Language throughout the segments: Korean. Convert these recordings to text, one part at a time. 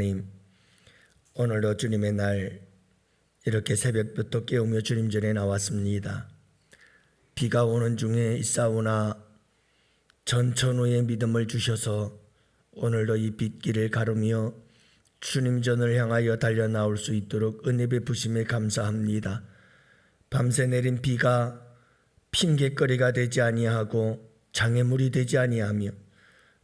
하나님, 오늘도 주님의 날 이렇게 새벽부터 깨우며 주님 전에 나왔습니다. 비가 오는 중에 있사오나 전천후의 믿음을 주셔서 오늘도 이 빗길을 가르며 주님 전을 향하여 달려 나올 수 있도록 은혜 베푸심에 감사합니다. 밤새 내린 비가 핑계거리가 되지 아니하고 장애물이 되지 아니하며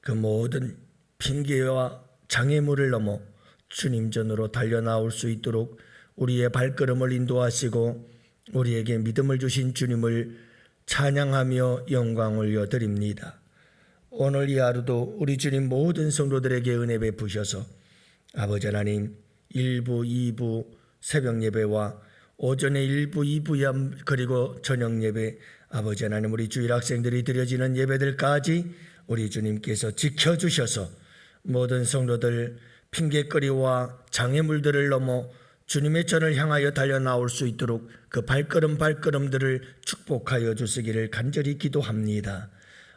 그 모든 핑계와 장애물을 넘어 주님 전으로 달려 나올 수 있도록 우리의 발걸음을 인도하시고 우리에게 믿음을 주신 주님을 찬양하며 영광 올려드립니다. 오늘 이 하루도 우리 주님 모든 성도들에게 은혜 베푸셔서 아버지 하나님 1부, 2부 새벽 예배와 오전에 1부, 2부 그리고 저녁 예배 아버지 하나님 우리 주일 학생들이 드려지는 예배들까지 우리 주님께서 지켜주셔서 모든 성도들 핑계거리와 장애물들을 넘어 주님의 전을 향하여 달려 나올 수 있도록 그 발걸음들을 축복하여 주시기를 간절히 기도합니다.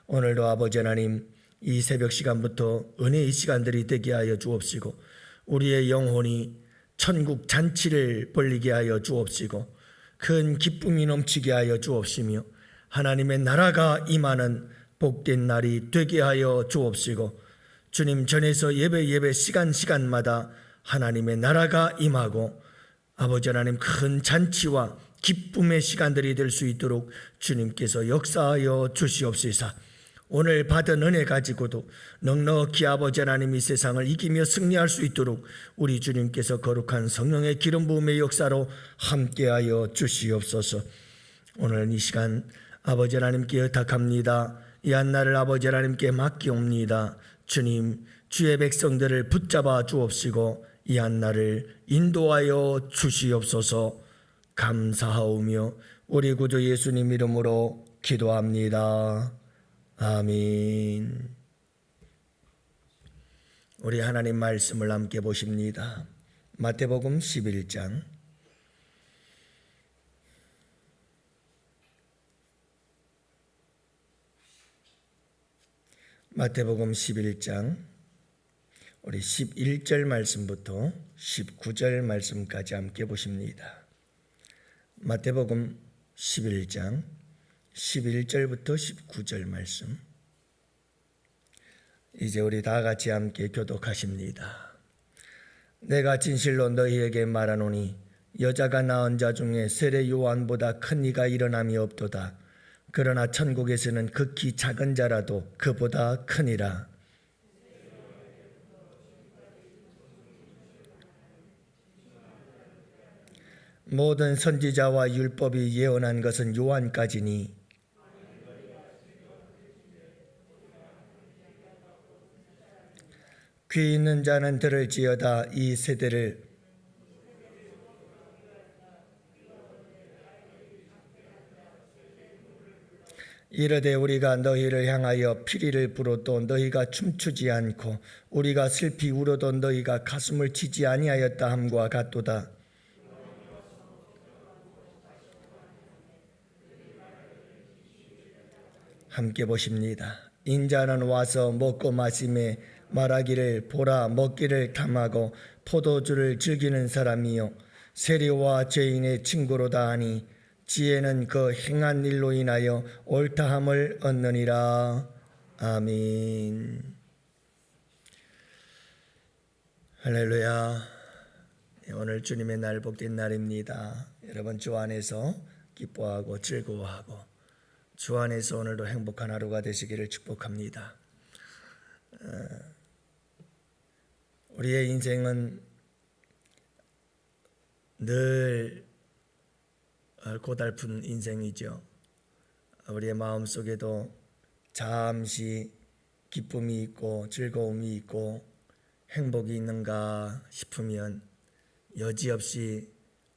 오늘도 아버지 하나님 이 새벽 시간부터 은혜의 시간들이 되게 하여 주옵시고 우리의 영혼이 천국 잔치를 벌리게 하여 주옵시고 큰 기쁨이 넘치게 하여 주옵시며 하나님의 나라가 임하는 복된 날이 되게 하여 주옵시고 주님 전에서 예배 시간마다 하나님의 나라가 임하고 아버지 하나님 큰 잔치와 기쁨의 시간들이 될 수 있도록 주님께서 역사하여 주시옵소서. 오늘 받은 은혜 가지고도 넉넉히 아버지 하나님 이 세상을 이기며 승리할 수 있도록 우리 주님께서 거룩한 성령의 기름 부음의 역사로 함께하여 주시옵소서. 오늘 이 시간 아버지 하나님께 의탁합니다. 이 한날을 아버지 하나님께 맡기옵니다. 주님 주의 백성들을 붙잡아 주옵시고 이 한날을 인도하여 주시옵소서. 감사하오며 우리 구주 예수님 이름으로 기도합니다. 아멘. 우리 하나님 말씀을 함께 보십니다. 마태복음 11장 마태복음 11장 우리 11절 말씀부터 19절 말씀까지 함께 보십니다. 마태복음 11장 11절부터 19절 말씀. 이제 우리 다 같이 함께 교독하십니다. 내가 진실로 너희에게 말하노니 여자가 낳은 자 중에 세례 요한보다 큰 이가 일어남이 없도다. 그러나 천국에서는 극히 작은 자라도 그보다 크니라. 모든 선지자와 율법이 예언한 것은 요한까지니 귀 있는 자는 들을지어다. 이 세대를 이르되 우리가 너희를 향하여 피리를 불어도 너희가 춤추지 않고 우리가 슬피 울어도 너희가 가슴을 치지 아니하였다 함과 같도다. 함께 보십니다. 인자는 와서 먹고 마시매 말하기를 보라 먹기를 탐하고 포도주를 즐기는 사람이요 세리와 죄인의 친구로다 하니 지혜는 그 행한 일로 인하여 옳다함을 얻느니라. 아멘. 할렐루야. 오늘 주님의 날 복된 날입니다. 여러분 주 안에서 기뻐하고 즐거워하고 주 안에서 오늘도 행복한 하루가 되시기를 축복합니다. 우리의 인생은 늘 고달픈 인생이죠. 우리의 마음속에도 잠시 기쁨이 있고 즐거움이 있고 행복이 있는가 싶으면 여지없이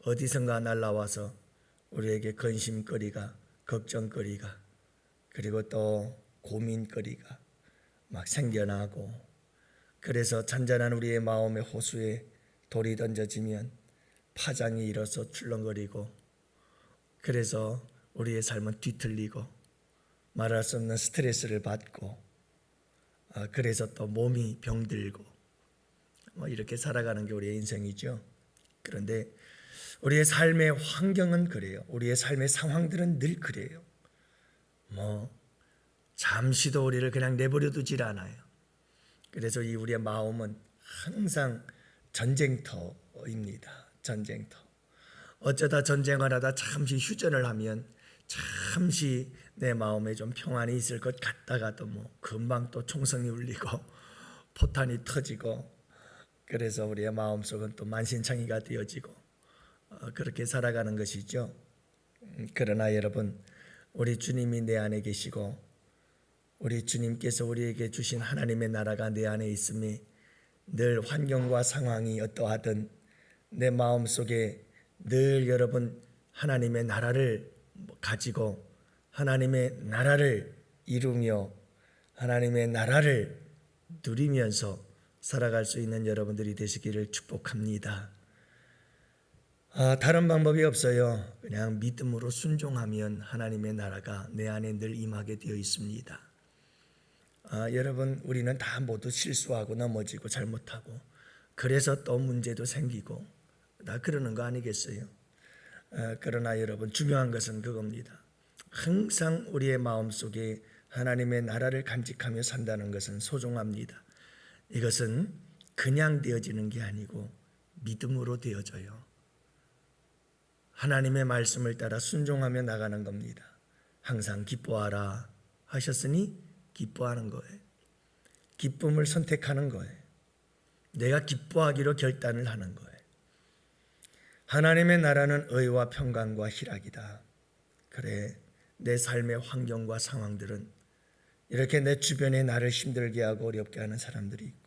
어디선가 날라와서 우리에게 근심거리가 걱정거리가 그리고 또 고민거리가 막 생겨나고 그래서 잔잔한 우리의 마음의 호수에 돌이 던져지면 파장이 일어서 출렁거리고 그래서 우리의 삶은 뒤틀리고 말할 수 없는 스트레스를 받고 그래서 또 몸이 병들고 뭐 이렇게 살아가는 게 우리의 인생이죠. 그런데 우리의 삶의 환경은 그래요. 우리의 삶의 상황들은 늘 그래요. 뭐 잠시도 우리를 그냥 내버려 두질 않아요. 그래서 이 우리의 마음은 항상 전쟁터입니다. 전쟁터. 어쩌다 전쟁을 하다 잠시 휴전을 하면 잠시 내 마음에 좀 평안이 있을 것 같다가도 뭐 금방 또 총성이 울리고 포탄이 터지고, 그래서 우리의 마음속은 또 만신창이가 되어지고 그렇게 살아가는 것이죠. 그러나 여러분, 우리 주님이 내 안에 계시고 우리 주님께서 우리에게 주신 하나님의 나라가 내 안에 있음이 늘 환경과 상황이 어떠하든 내 마음속에 늘 여러분 하나님의 나라를 가지고 하나님의 나라를 이루며 하나님의 나라를 누리면서 살아갈 수 있는 여러분들이 되시기를 축복합니다. 다른 방법이 없어요. 그냥 믿음으로 순종하면 하나님의 나라가 내 안에 늘 임하게 되어 있습니다. 여러분, 우리는 다 모두 실수하고 넘어지고 잘못하고 그래서 또 문제도 생기고 다 그러는 거 아니겠어요? 그러나 여러분, 중요한 것은 그겁니다. 항상 우리의 마음속에 하나님의 나라를 간직하며 산다는 것은 소중합니다. 이것은 그냥 되어지는 게 아니고 믿음으로 되어져요. 하나님의 말씀을 따라 순종하며 나가는 겁니다. 항상 기뻐하라 하셨으니 기뻐하는 거예요. 기쁨을 선택하는 거예요. 내가 기뻐하기로 결단을 하는 거예요. 하나님의 나라는 의와 평강과 희락이다. 그래, 내 삶의 환경과 상황들은 이렇게 내 주변에 나를 힘들게 하고 어렵게 하는 사람들이 있고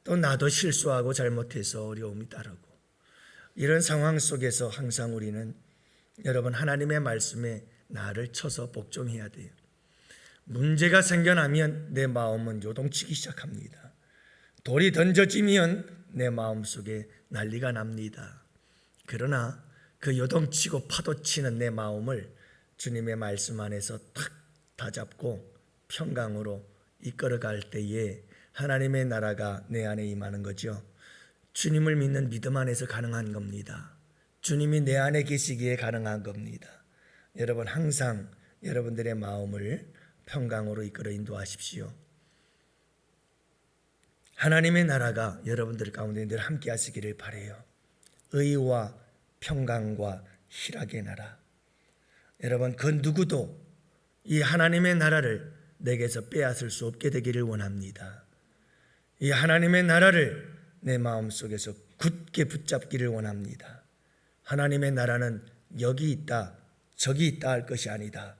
또 나도 실수하고 잘못해서 어려움이 따르고 이런 상황 속에서 항상 우리는 여러분 하나님의 말씀에 나를 쳐서 복종해야 돼요. 문제가 생겨나면 내 마음은 요동치기 시작합니다. 돌이 던져지면 내 마음속에 난리가 납니다. 그러나 그 요동치고 파도치는 내 마음을 주님의 말씀 안에서 탁 다잡고 평강으로 이끌어갈 때에 하나님의 나라가 내 안에 임하는 거죠. 주님을 믿는 믿음 안에서 가능한 겁니다. 주님이 내 안에 계시기에 가능한 겁니다. 여러분, 항상 여러분들의 마음을 평강으로 이끌어 인도하십시오. 하나님의 나라가 여러분들 가운데 늘 함께 하시기를 바라요. 의와 평강과 희락의 나라. 여러분, 그 누구도 이 하나님의 나라를 내게서 빼앗을 수 없게 되기를 원합니다. 이 하나님의 나라를 내 마음속에서 굳게 붙잡기를 원합니다. 하나님의 나라는 여기 있다 저기 있다 할 것이 아니다.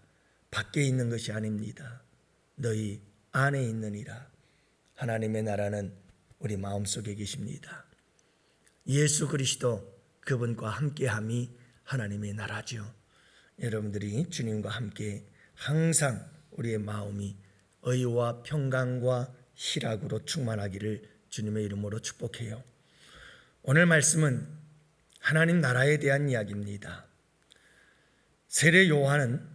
밖에 있는 것이 아닙니다. 너희 안에 있느니라. 하나님의 나라는 우리 마음속에 계십니다. 예수 그리스도 그분과 함께함이 하나님의 나라죠. 여러분들이 주님과 함께 항상 우리의 마음이 의와 평강과 희락으로 충만하기를 주님의 이름으로 축복해요. 오늘 말씀은 하나님 나라에 대한 이야기입니다. 세례 요한은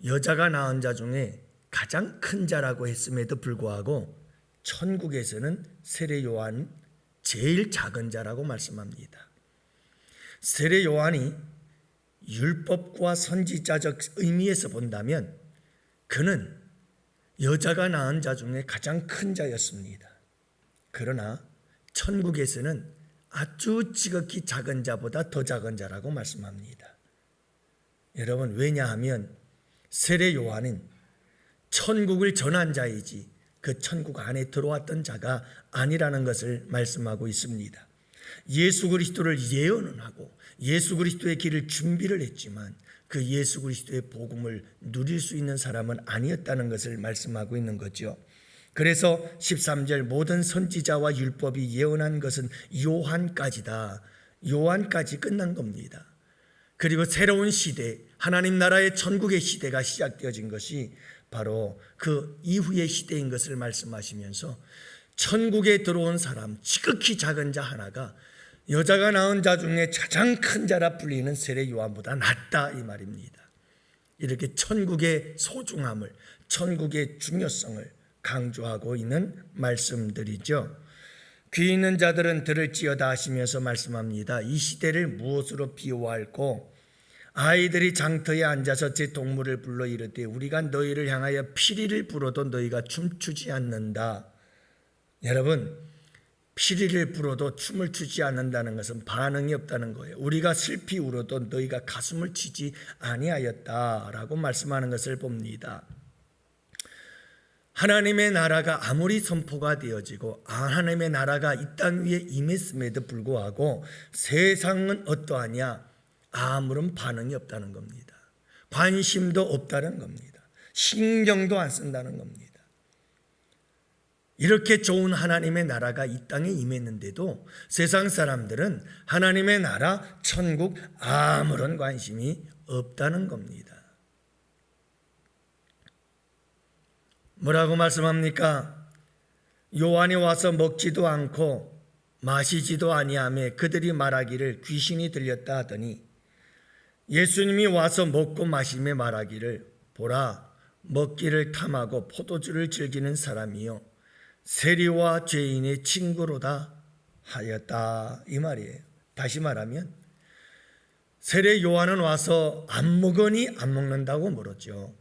여자가 낳은 자 중에 가장 큰 자라고 했음에도 불구하고 천국에서는 세례 요한은 제일 작은 자라고 말씀합니다. 세례 요한이 율법과 선지자적 의미에서 본다면 그는 여자가 낳은 자 중에 가장 큰 자였습니다. 그러나 천국에서는 아주 지극히 작은 자보다 더 작은 자라고 말씀합니다. 여러분, 왜냐하면 세례 요한은 천국을 전한 자이지 그 천국 안에 들어왔던 자가 아니라는 것을 말씀하고 있습니다. 예수 그리스도를 예언은 하고 예수 그리스도의 길을 준비를 했지만 그 예수 그리스도의 복음을 누릴 수 있는 사람은 아니었다는 것을 말씀하고 있는 거죠. 그래서 13절 모든 선지자와 율법이 예언한 것은 요한까지다. 요한까지 끝난 겁니다. 그리고 새로운 시대, 하나님 나라의 천국의 시대가 시작되어진 것이 바로 그 이후의 시대인 것을 말씀하시면서 천국에 들어온 사람, 지극히 작은 자 하나가 여자가 낳은 자 중에 가장 큰 자라 불리는 세례 요한보다 낫다 이 말입니다. 이렇게 천국의 소중함을, 천국의 중요성을 강조하고 있는 말씀들이죠. 귀 있는 자들은 들을지어다 하시면서 말씀합니다. 이 시대를 무엇으로 비유할꼬? 아이들이 장터에 앉아서 제 동물을 불러 이르되 우리가 너희를 향하여 피리를 불어도 너희가 춤추지 않는다. 여러분, 피리를 불어도 춤을 추지 않는다는 것은 반응이 없다는 거예요. 우리가 슬피 울어도 너희가 가슴을 치지 아니하였다라고 말씀하는 것을 봅니다. 하나님의 나라가 아무리 선포가 되어지고 하나님의 나라가 이 땅 위에 임했음에도 불구하고 세상은 어떠하냐? 아무런 반응이 없다는 겁니다. 관심도 없다는 겁니다. 신경도 안 쓴다는 겁니다. 이렇게 좋은 하나님의 나라가 이 땅에 임했는데도 세상 사람들은 하나님의 나라, 천국 아무런 관심이 없다는 겁니다. 뭐라고 말씀합니까? 요한이 와서 먹지도 않고 마시지도 아니하며 그들이 말하기를 귀신이 들렸다 하더니 예수님이 와서 먹고 마시며 말하기를 보라, 먹기를 탐하고 포도주를 즐기는 사람이요 세리와 죄인의 친구로다 하였다, 이 말이에요. 다시 말하면 세례 요한은 와서 안 먹으니 안 먹는다고 물었죠.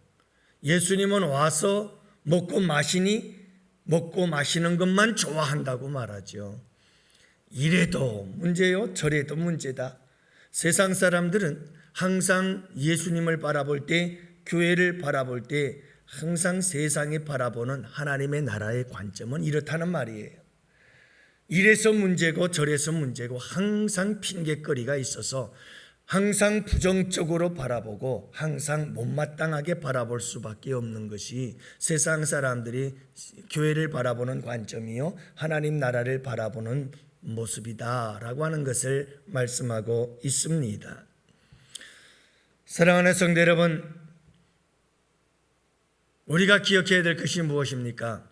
예수님은 와서 먹고 마시니 먹고 마시는 것만 좋아한다고 말하죠. 이래도 문제요, 저래도 문제다. 세상 사람들은 항상 예수님을 바라볼 때, 교회를 바라볼 때 항상 세상에 바라보는 하나님의 나라의 관점은 이렇다는 말이에요. 이래서 문제고 저래서 문제고 항상 핑계거리가 있어서 항상 부정적으로 바라보고 항상 못마땅하게 바라볼 수밖에 없는 것이 세상 사람들이 교회를 바라보는 관점이요 하나님 나라를 바라보는 모습이다라고 하는 것을 말씀하고 있습니다. 사랑하는 성도 여러분, 우리가 기억해야 될 것이 무엇입니까?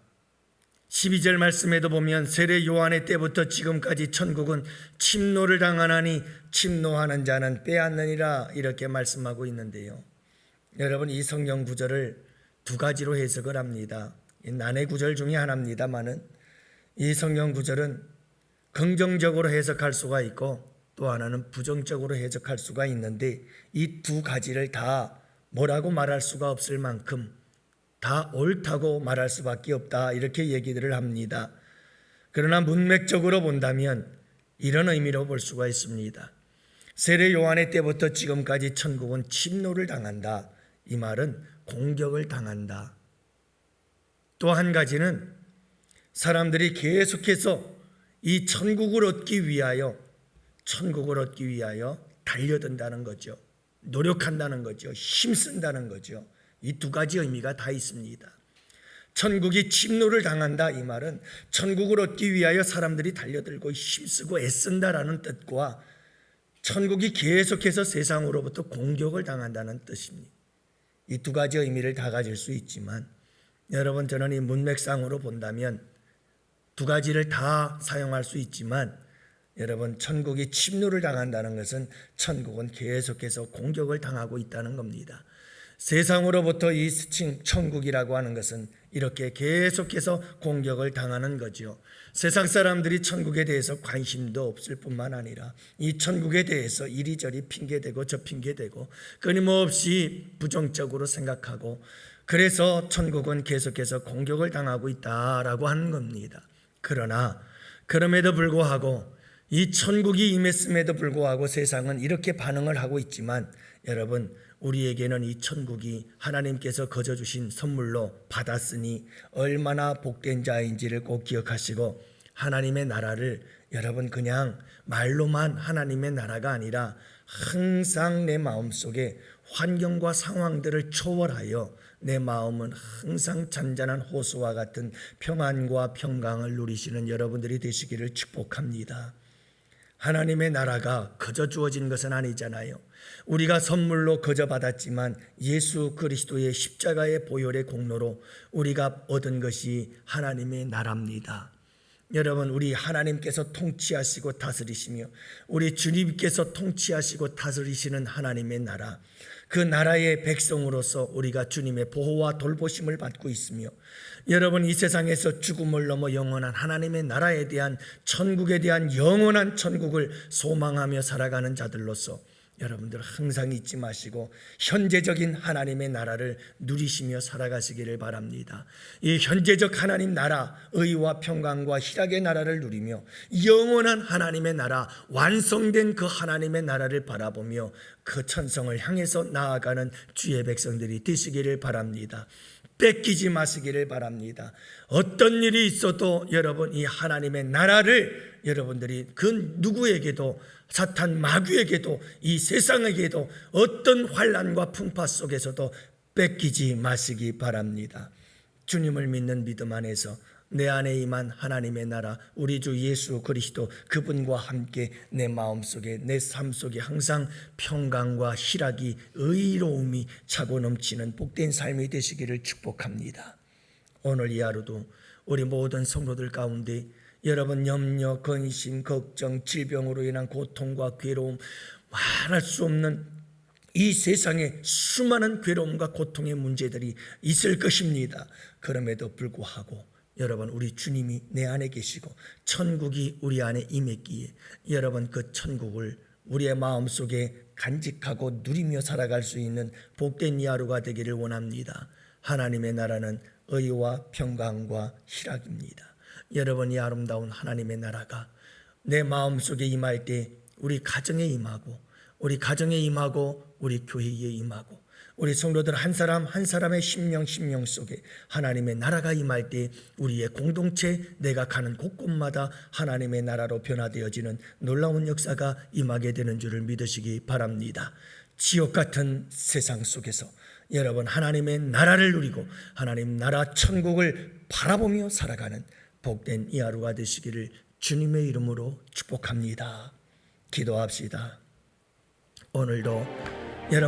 12절 말씀에도 보면 세례 요한의 때부터 지금까지 천국은 침노를 당하나니 침노하는 자는 빼앗느니라, 이렇게 말씀하고 있는데요. 여러분, 이 성경 구절을 두 가지로 해석을 합니다. 난해 구절 중에 하나입니다만은 이 성경 구절은 긍정적으로 해석할 수가 있고 또 하나는 부정적으로 해석할 수가 있는데 이 두 가지를 다 뭐라고 말할 수가 없을 만큼 다 옳다고 말할 수밖에 없다, 이렇게 얘기들을 합니다. 그러나 문맥적으로 본다면 이런 의미로 볼 수가 있습니다. 세례 요한의 때부터 지금까지 천국은 침노를 당한다. 이 말은 공격을 당한다. 또 한 가지는 사람들이 계속해서 이 천국을 얻기 위하여 달려든다는 거죠. 노력한다는 거죠. 힘쓴다는 거죠. 이 두 가지 의미가 다 있습니다. 천국이 침노를 당한다, 이 말은 천국을 얻기 위하여 사람들이 달려들고 힘쓰고 애쓴다라는 뜻과 천국이 계속해서 세상으로부터 공격을 당한다는 뜻입니다. 이 두 가지 의미를 다 가질 수 있지만 여러분, 저는 이 문맥상으로 본다면 두 가지를 다 사용할 수 있지만 여러분, 천국이 침노를 당한다는 것은 천국은 계속해서 공격을 당하고 있다는 겁니다. 세상으로부터 이 천국이라고 하는 것은 이렇게 계속해서 공격을 당하는 거죠. 세상 사람들이 천국에 대해서 관심도 없을 뿐만 아니라 이 천국에 대해서 이리저리 핑계대고 저 핑계대고 끊임없이 부정적으로 생각하고, 그래서 천국은 계속해서 공격을 당하고 있다라고 하는 겁니다. 그러나 그럼에도 불구하고 이 천국이 임했음에도 불구하고 세상은 이렇게 반응을 하고 있지만 여러분, 우리에게는 이 천국이 하나님께서 거저 주신 선물로 받았으니 얼마나 복된 자인지를 꼭 기억하시고, 하나님의 나라를 여러분 그냥 말로만 하나님의 나라가 아니라 항상 내 마음속에 환경과 상황들을 초월하여 내 마음은 항상 잔잔한 호수와 같은 평안과 평강을 누리시는 여러분들이 되시기를 축복합니다. 하나님의 나라가 거저 주어진 것은 아니잖아요. 우리가 선물로 거저 받았지만 예수 그리스도의 십자가의 보혈의 공로로 우리가 얻은 것이 하나님의 나라입니다. 여러분, 우리 하나님께서 통치하시고 다스리시며 우리 주님께서 통치하시고 다스리시는 하나님의 나라, 그 나라의 백성으로서 우리가 주님의 보호와 돌보심을 받고 있으며, 여러분 이 세상에서 죽음을 넘어 영원한 하나님의 나라에 대한, 천국에 대한 영원한 천국을 소망하며 살아가는 자들로서 여러분들 항상 잊지 마시고 현재적인 하나님의 나라를 누리시며 살아가시기를 바랍니다. 이 현재적 하나님 나라, 의와 평강과 희락의 나라를 누리며 영원한 하나님의 나라, 완성된 그 하나님의 나라를 바라보며 그 천성을 향해서 나아가는 주의 백성들이 되시기를 바랍니다. 뺏기지 마시기를 바랍니다. 어떤 일이 있어도 여러분 이 하나님의 나라를 여러분들이 그 누구에게도, 사탄 마귀에게도, 이 세상에게도 어떤 환난과 풍파 속에서도 뺏기지 마시기 바랍니다. 주님을 믿는 믿음 안에서 내 안에 임한 하나님의 나라, 우리 주 예수 그리스도 그분과 함께 내 마음속에, 내 삶 속에 항상 평강과 희락이, 의로움이 차고 넘치는 복된 삶이 되시기를 축복합니다. 오늘 이 하루도 우리 모든 성도들 가운데 여러분 염려, 근심, 걱정, 질병으로 인한 고통과 괴로움, 말할 수 없는 이 세상에 수많은 괴로움과 고통의 문제들이 있을 것입니다. 그럼에도 불구하고 여러분 우리 주님이 내 안에 계시고 천국이 우리 안에 임했기에 여러분 그 천국을 우리의 마음속에 간직하고 누리며 살아갈 수 있는 복된 이 하루가 되기를 원합니다. 하나님의 나라는 의와 평강과 희락입니다. 여러분 이 아름다운 하나님의 나라가 내 마음속에 임할 때 우리 가정에 임하고, 우리 가정에 임하고, 우리 교회에 임하고, 우리 성도들 한 사람 한 사람의 심령 속에 하나님의 나라가 임할 때 우리의 공동체, 내가 가는 곳곳마다 하나님의 나라로 변화되어지는 놀라운 역사가 임하게 되는 줄을 믿으시기 바랍니다. 지옥 같은 세상 속에서 여러분 하나님의 나라를 누리고 하나님 나라 천국을 바라보며 살아가는 복된 이 하루가 되시기를 주님의 이름으로 축복합니다. 기도합시다. 오늘도